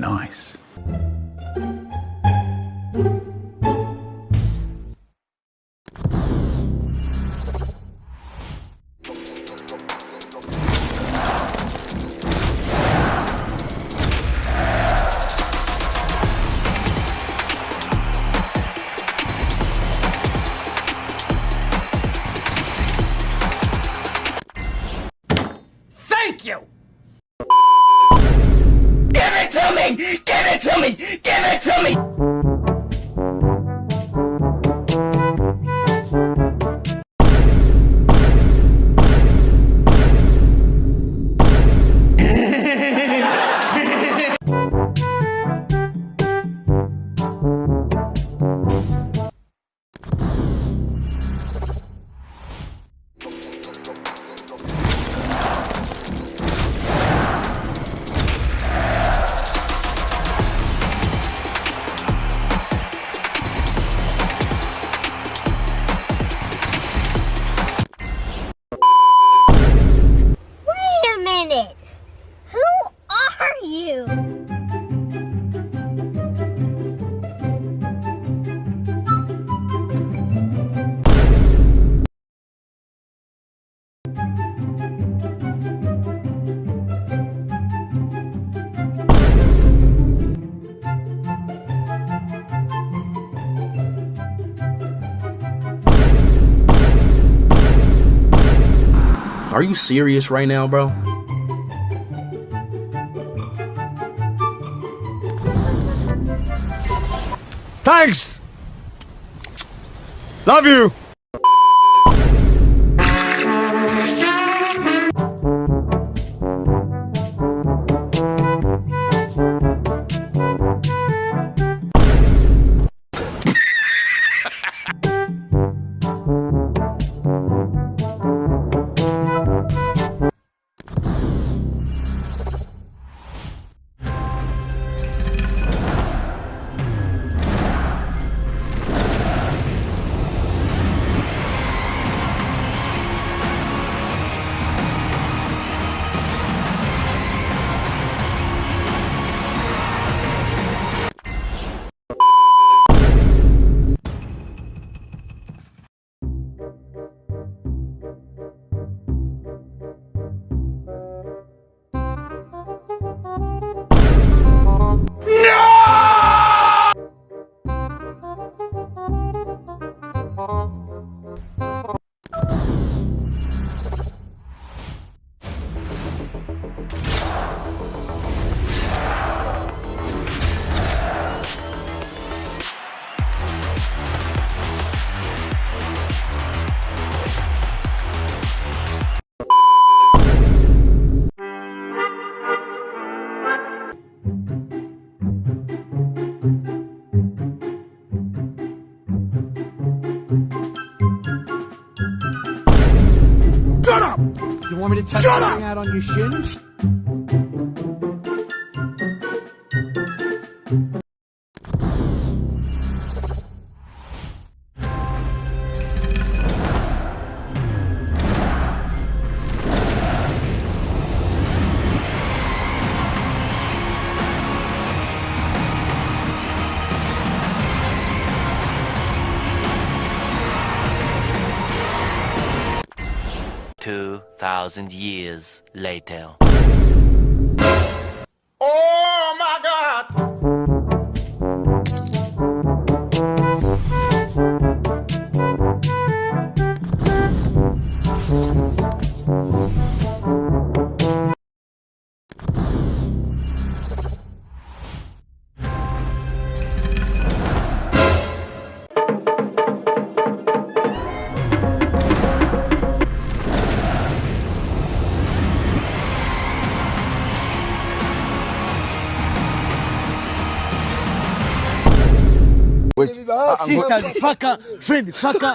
nice. Thank you! Give it to me! Give it to me! Give it to me! Wait a minute! Who are you? Are you serious right now, bro? Thanks! Love you! Shut up! You want me to test something out on your shins? Thousand years later. Oh my God! Wait, Sister, fucker, friend, fucker.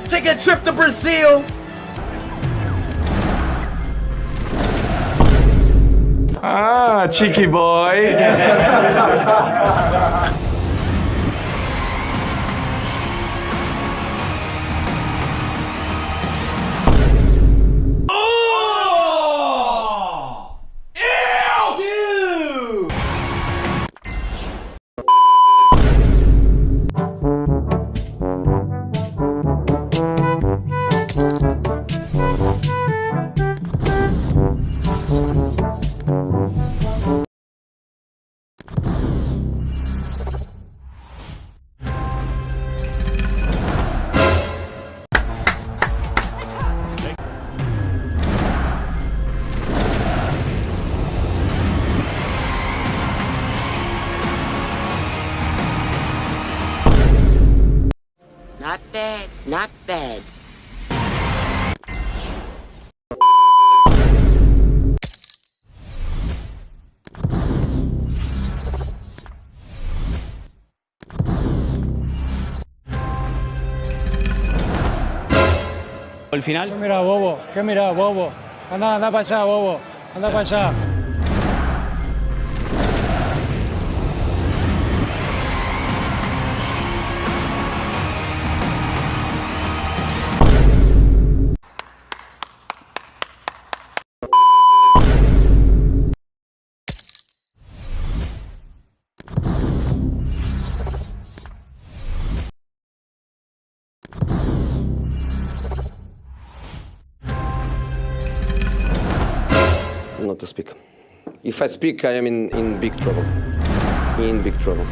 Take a trip to Brazil! Ah, cheeky boy. Not bad, not bad. El final. ¿Qué mira, bobo? ¿Qué mira, bobo? Anda para allá, bobo. Anda para allá. Not to speak. If I speak, I am in big trouble. In big trouble.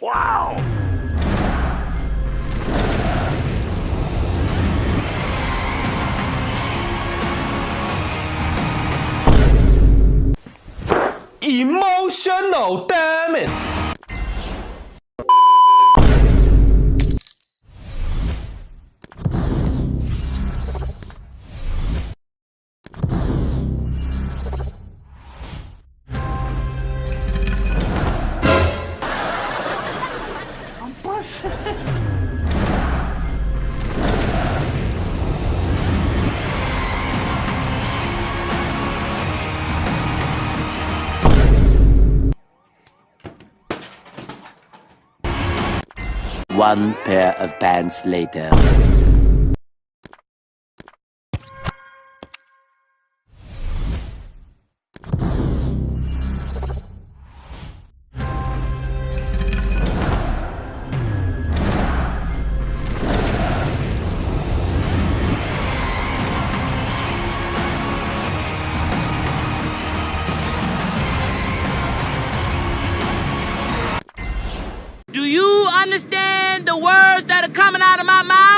Wow! Emotional, damn it! One pair of pants later. Do you understand the words that are coming out of my mouth?